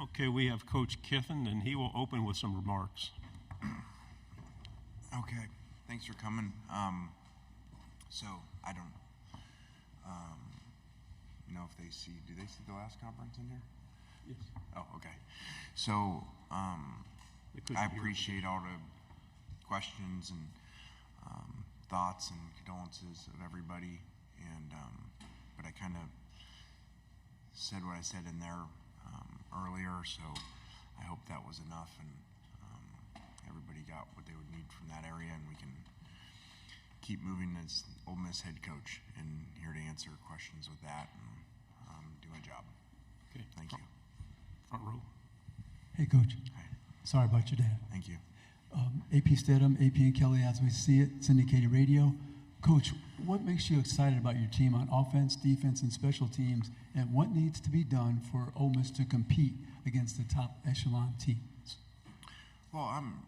Okay, we have Coach Kiffin, and he will open with some remarks. Okay, thanks for coming. So I don't know if they see. Do they see the last conference in here? Yes. Oh, okay. So I appreciate all the questions and thoughts and condolences of everybody, and but I kind of said what I said in there earlier, so I hope that was enough, and everybody got what they would need from that area, and we can keep moving as Ole Miss head coach, and here to answer questions with that and do my job. Okay. Thank you. Front row. Hey, Coach. Hi. Sorry about your dad. Thank you. AP Stedham, AP and Kelly, as we see it, syndicated radio. Coach, what makes you excited about your team on offense, defense, and special teams, and what needs to be done for Ole Miss to compete against the top echelon teams? Well, I'm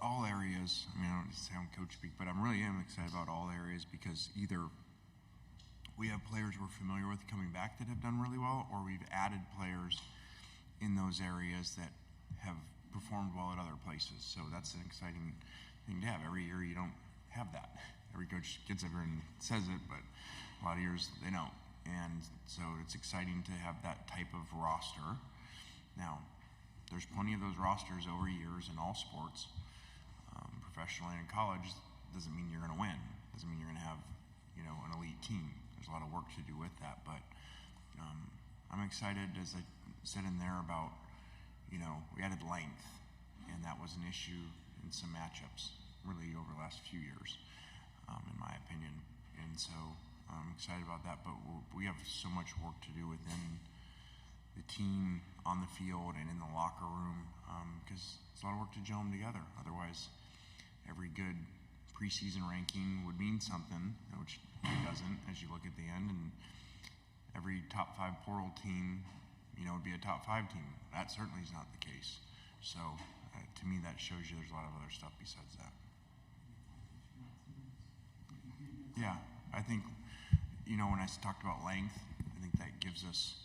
all areas. I mean, I don't sound coach speak, but I really am excited about all areas because either we have players we're familiar with coming back that have done really well, or we've added players in those areas that have performed well at other places. So that's an exciting thing to have. Every year you don't have that. Every coach gets up here and says it, but a lot of years they don't. And so it's exciting to have that type of roster. Now, there's plenty of those rosters over years in all sports, professionally and in college. Doesn't mean you're going to win. Doesn't mean you're going to have, an elite team. There's a lot of work to do with that, but I'm excited, as I said in there, about, we added length, and that was an issue in some matchups really over the last few years, in my opinion. And so I'm excited about that, but we have so much work to do within the team, on the field, and in the locker room, because it's a lot of work to gel them together. Otherwise, every good preseason ranking would mean something, which it doesn't as you look at the end, and every top 5 portal team, would be a top 5 team. That certainly is not the case. So to me, that shows you there's a lot of other stuff besides that. Yeah, I think, when I talked about length, I think that gives us,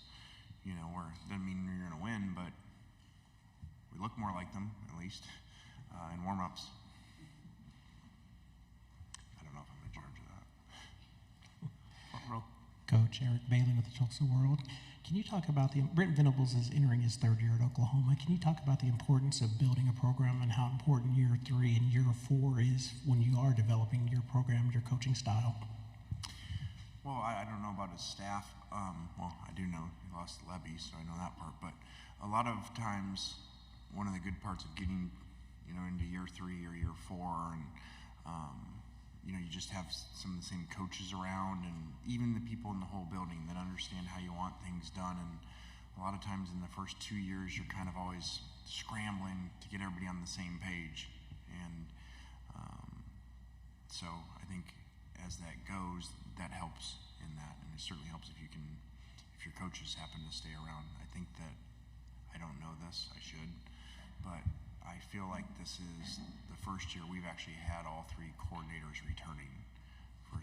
where it doesn't mean you're going to win, but we look more like them, at least, in warm-ups. I don't know if I'm in charge of that. Front row. Coach Eric Bailey with the Tulsa World. Can you talk about Brent Venables is entering his 3rd year at Oklahoma. Can you talk about the importance of building a program and how important year 3 and year 4 is when you are developing your program, your coaching style? Well, I don't know about his staff. Well, I do know he lost Levy, so I know that part. But a lot of times, one of the good parts of getting, into year 3 or year 4, and you just have some of the same coaches around, and even the people in the whole building that understand how you want things done. And a lot of times in the first 2 years, you're kind of always scrambling to get everybody on the same page. And so I think as that goes, that helps in that, and it certainly helps if your coaches happen to stay around. I think that, I don't know this, I should, but I feel like this is the first year we've actually had all 3 coordinators returning for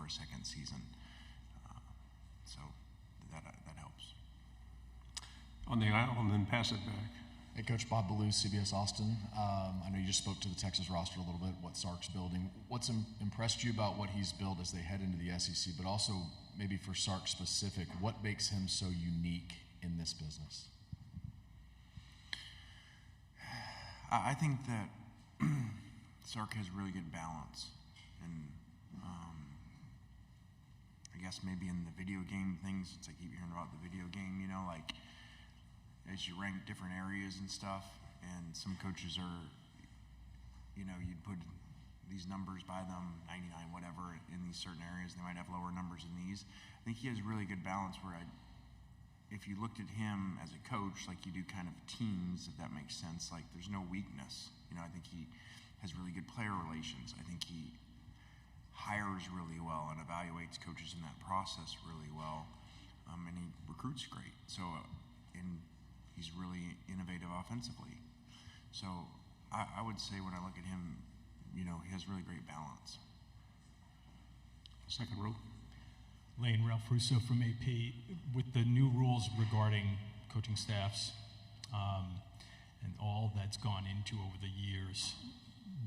a second season. So that helps. On the aisle, and then pass it back. Hey, Coach Bob Ballou, CBS Austin. I know you just spoke to the Texas roster a little bit, what Sark's building. What's impressed you about what he's built as they head into the SEC, but also maybe for Sark specific, what makes him so unique in this business? I think that Sark has really good balance, and I guess maybe in the video game things, since I keep hearing about the video game, like as you rank different areas and stuff, and some coaches are, you'd put these numbers by them, 99, whatever, in these certain areas, they might have lower numbers in these. I think he has really good balance where if you looked at him as a coach, like you do kind of teams, if that makes sense, like there's no weakness. I think he has really good player relations. I think he hires really well and evaluates coaches in that process really well, and he recruits great. So, and he's really innovative offensively. So I would say when I look at him, he has really great balance. Second row. Lane, Ralph Russo from AP. With the new rules regarding coaching staffs, and all that's gone into over the years,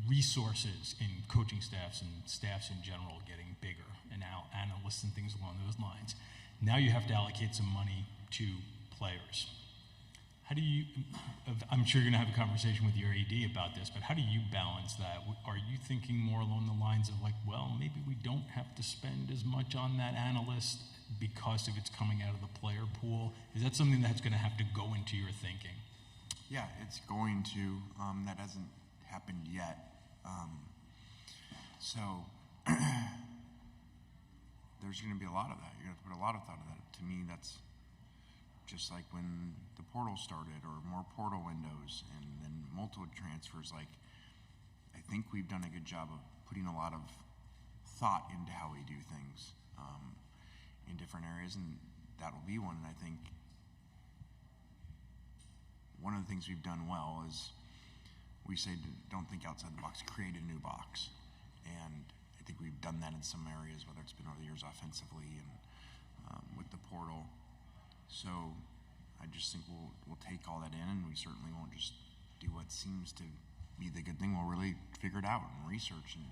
resources in coaching staffs and staffs in general getting bigger, and now analysts and things along those lines. Now you have to allocate some money to players. How do you, I'm sure you're going to have a conversation with your AD about this, but how do you balance that? Are you thinking more along the lines of like, well, maybe we don't have to spend as much on that analyst because if it's coming out of the player pool? Is that something that's going to have to go into your thinking? Yeah, it's going to. That hasn't happened yet. So there's going to be a lot of that. You're going to have to put a lot of thought into that. To me, that's just like when the portal started, or more portal windows, and then multiple transfers. Like, I think we've done a good job of putting a lot of thought into how we do things in different areas, and that'll be one. And I think one of the things we've done well is we say don't think outside the box, create a new box. And I think we've done that in some areas, whether it's been over the years offensively and with the portal. So I just think we'll take all that in, and we certainly won't just do what seems to be the good thing. We'll really figure it out and research, and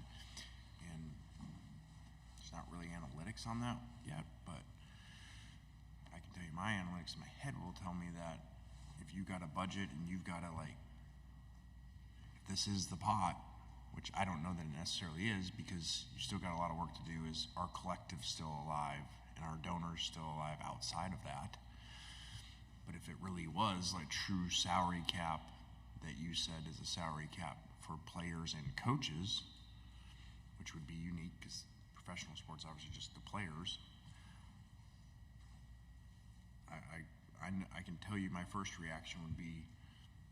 there's not really analytics on that yet, but I can tell you my analytics in my head will tell me that if you got a budget and you've got to, like, if this is the pot, which I don't know that it necessarily is, because you still got a lot of work to do, is our collective still alive and our donors still alive outside of that. But if it really was like true salary cap that you said is a salary cap for players and coaches, which would be unique because professional sports obviously just the players, I can tell you my first reaction would be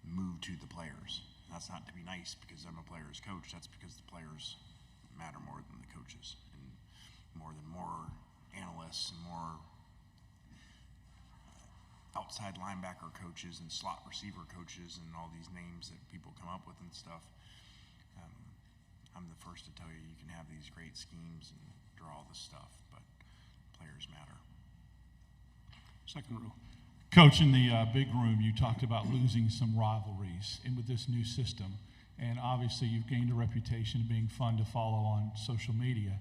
move to the players. And that's not to be nice because I'm a player's coach. That's because the players matter more than the coaches, and more analysts and more outside linebacker coaches and slot receiver coaches and all these names that people come up with and stuff. I'm the first to tell you you can have these great schemes and draw all this stuff, but players matter. Second row. Coach, in the big room, you talked about losing some rivalries and with this new system. And obviously, you've gained a reputation of being fun to follow on social media.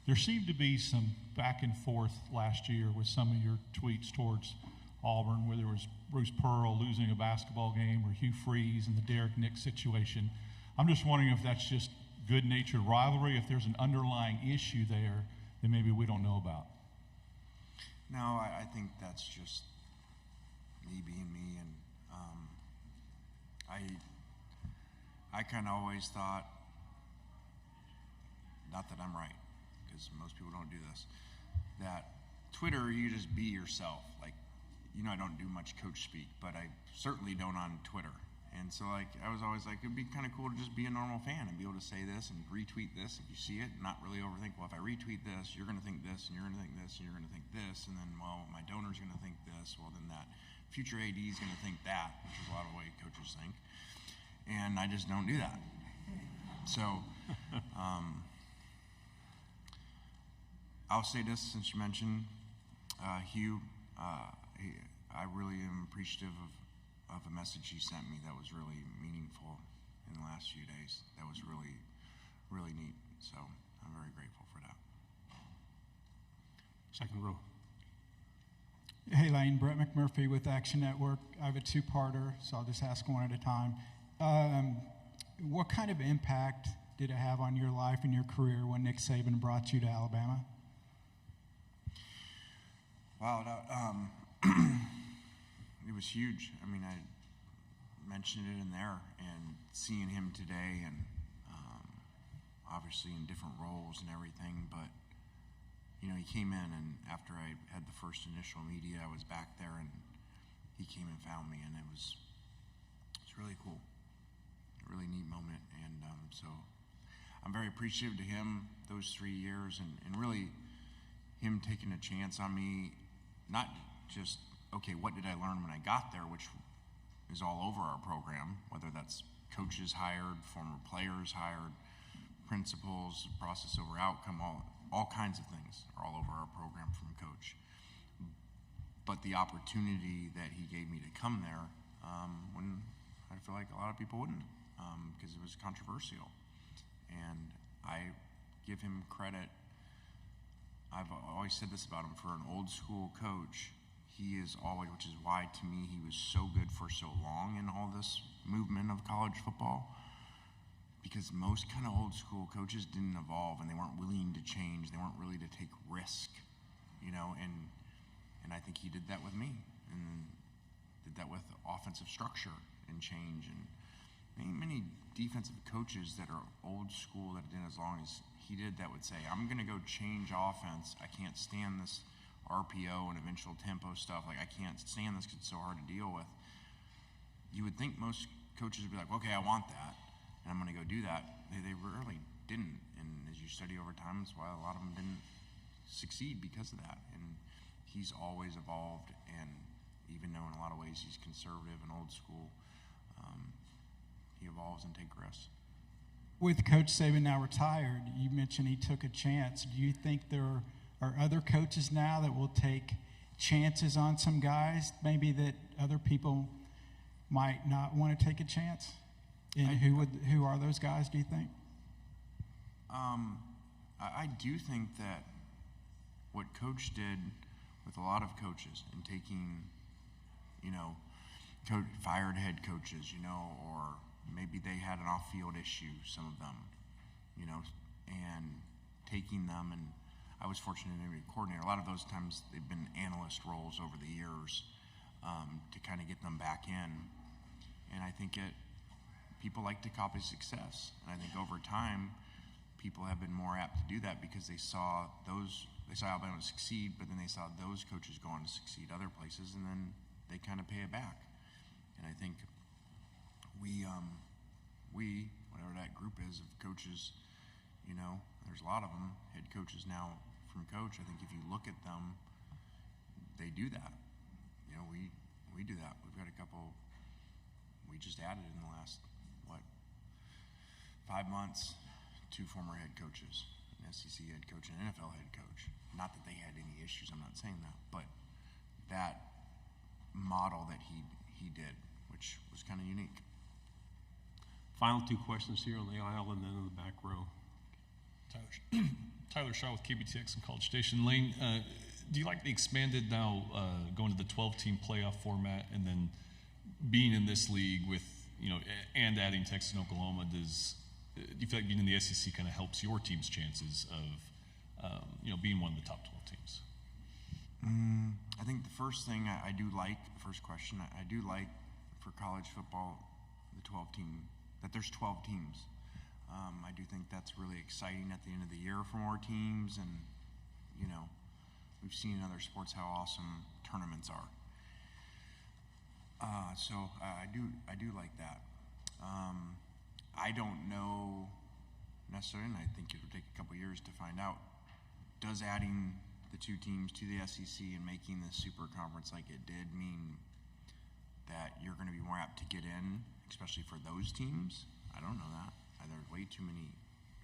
There seemed to be some back and forth last year with some of your tweets towards Auburn, where there was Bruce Pearl losing a basketball game, or Hugh Freeze and the Derek Nix situation. I'm just wondering if that's just good-natured rivalry, if there's an underlying issue there that maybe we don't know about. No, I think that's just me being me, and I kind of always thought, not that I'm right, because most people don't do this, that Twitter, you just be yourself. Like, I don't do much coach speak, but I certainly don't on Twitter. And so, like, I was always like, it'd be kind of cool to just be a normal fan and be able to say this and retweet this if you see it, and not really overthink, well, if I retweet this, you're going to think this, and you're going to think this, and you're going to think this, and then, well, my donor's going to think this, well, then that future AD is going to think that, which is a lot of the way coaches think. And I just don't do that. So, I'll say this since you mentioned Hugh. I really am appreciative of a message he sent me that was really meaningful in the last few days. That was really, really neat. So I'm very grateful for that. Second row. Hey, Lane, Brett McMurphy with Action Network. I have a two-parter, so I'll just ask one at a time. What kind of impact did it have on your life and your career when Nick Saban brought you to Alabama? Wow, it was huge. I mean, I mentioned it in there, and seeing him today, and obviously in different roles and everything, but he came in, and after I had the first initial media, I was back there, and he came and found me, and it's really cool, a really neat moment, and so I'm very appreciative to him those 3 years, and really him taking a chance on me, not just, okay, what did I learn when I got there, which is all over our program, whether that's coaches hired, former players hired, principals, process over outcome, all kinds of things are all over our program from coach. but the opportunity that he gave me to come there, when I feel like a lot of people wouldn't, because it was controversial. And I give him credit. I've always said this about him, for an old school coach, he is always, which is why to me he was so good for so long in all this movement of college football, because most kind of old school coaches didn't evolve and they weren't willing to change. They weren't willing to take risk, you know, and I think he did that with me, and did that with offensive structure and change. And many defensive coaches that are old school that did as long as he did that would say, I'm going to go change offense. I can't stand this RPO and eventual tempo stuff. Like, I can't stand this because it's so hard to deal with. You would think most coaches would be like, okay, I want that, and I'm going to go do that. They rarely didn't. And as you study over time, that's why a lot of them didn't succeed, because of that. And he's always evolved, and even though in a lot of ways he's conservative and old school, he evolves and takes risks. With Coach Saban now retired, you mentioned he took a chance. Do you think there are other coaches now that will take chances on some guys, maybe that other people might not want to take a chance? And who are those guys, do you think? I do think that what Coach did with a lot of coaches in taking, you know, fired head coaches, you know, or maybe they had an off-field issue, some of them, you know, and taking them, and I was fortunate to be a coordinator. A lot of those times they've been analyst roles over the years, to kind of get them back in. And I think people like to copy success. And I think over time, people have been more apt to do that because they saw Alabama succeed, but then they saw those coaches go on to succeed other places, and then they kind of pay it back. And I think we, whatever that group is of coaches, you know, there's a lot of them, head coaches now from Coach. I think if you look at them, they do that. You know, we do that. We've got a couple, we just added in the last, 5 months, 2 former head coaches, an SEC head coach and an NFL head coach. Not that they had any issues, I'm not saying that, but that model that he did, which was kind of unique. Final 2 questions here on the aisle and then in the back row. Tyler Shaw with KBTX and College Station. Lane, do you like the expanded now, going to the 12-team playoff format, and then being in this league with, you know, and adding Texas and Oklahoma? Do you feel like being in the SEC kind of helps your team's chances of, you know, being one of the top 12 teams? I think the first thing I do like, the first question, I do like for college football, the 12-team, that there's 12 teams. I do think that's really exciting at the end of the year for more teams, and, you know, we've seen in other sports how awesome tournaments are. So I do like that. I don't know necessarily, and I think it would take a couple years to find out, does adding the 2 teams to the SEC and making the super conference like it did mean that you're going to be more apt to get in, especially for those teams? I don't know that. There's way too many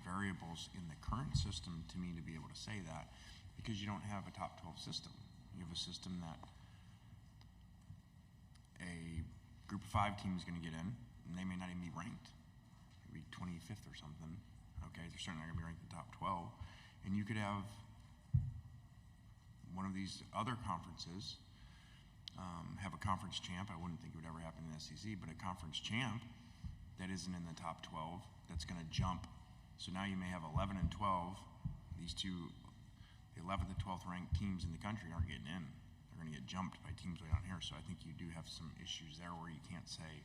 variables in the current system to me to be able to say that, because you don't have a top 12 system. You have a system that a group of 5 teams is going to get in, and they may not even be ranked. Maybe 25th or something. Okay, they're certainly not going to be ranked in the top 12. And you could have one of these other conferences have a conference champ. I wouldn't think it would ever happen in the SEC, but a conference champ that isn't in the top 12 that's going to jump. So now you may have 11 and 12. These 2, the 11th and 12th ranked teams in the country aren't getting in. They're going to get jumped by teams way down here. So I think you do have some issues there where you can't say,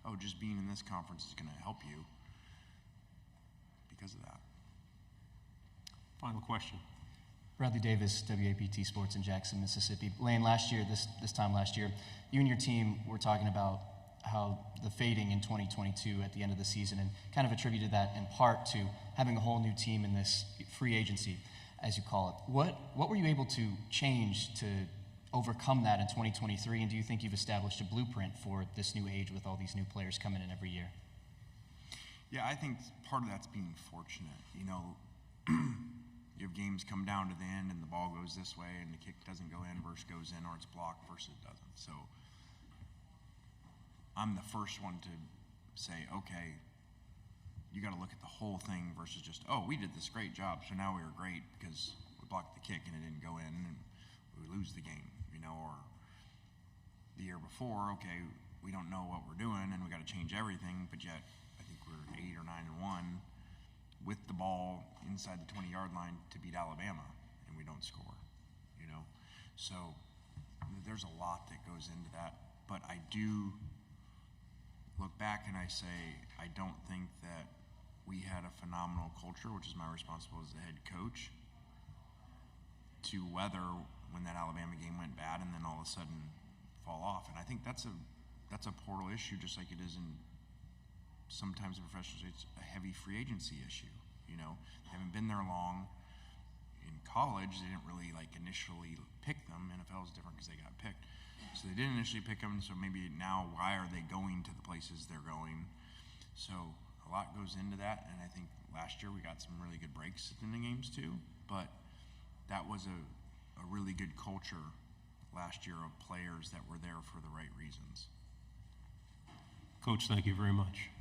oh, just being in this conference is going to help you because of that. Final question. Bradley Davis, WAPT Sports in Jackson, Mississippi. Lane, last year, this time last year, you and your team were talking about how the fading in 2022 at the end of the season, and kind of attributed that in part to having a whole new team in this free agency, as you call it. What were you able to change to overcome that in 2023, and do you think you've established a blueprint for this new age with all these new players coming in every year? Yeah, I think part of that's being fortunate. You know, you have games come down to the end and the ball goes this way and the kick doesn't go in versus goes in, or it's blocked versus it doesn't. So I'm the first one to say, okay, you got to look at the whole thing versus just, oh, we did this great job, so now we were great because we blocked the kick and it didn't go in and we lose the game, or the year before, okay, we don't know what we're doing and we got to change everything, but yet I think we're 8 or 9-1 with the ball inside the 20-yard line to beat Alabama and we don't score, So there's a lot that goes into that, but I do look back and I say I don't think that we had a phenomenal culture, which is my responsibility as the head coach, to weather when that Alabama game went bad and then all of a sudden fall off. And I think that's a portal issue, just like it is in sometimes in professional states a heavy free agency issue. They haven't been there long. In college, they didn't really initially pick them. NFL is different because they got picked. So they didn't initially pick them, so maybe now why are they going to the places they're going? So a lot goes into that, and I think last year we got some really good breaks in the games too, but that was a really good culture last year of players that were there for the right reasons. Coach, thank you very much.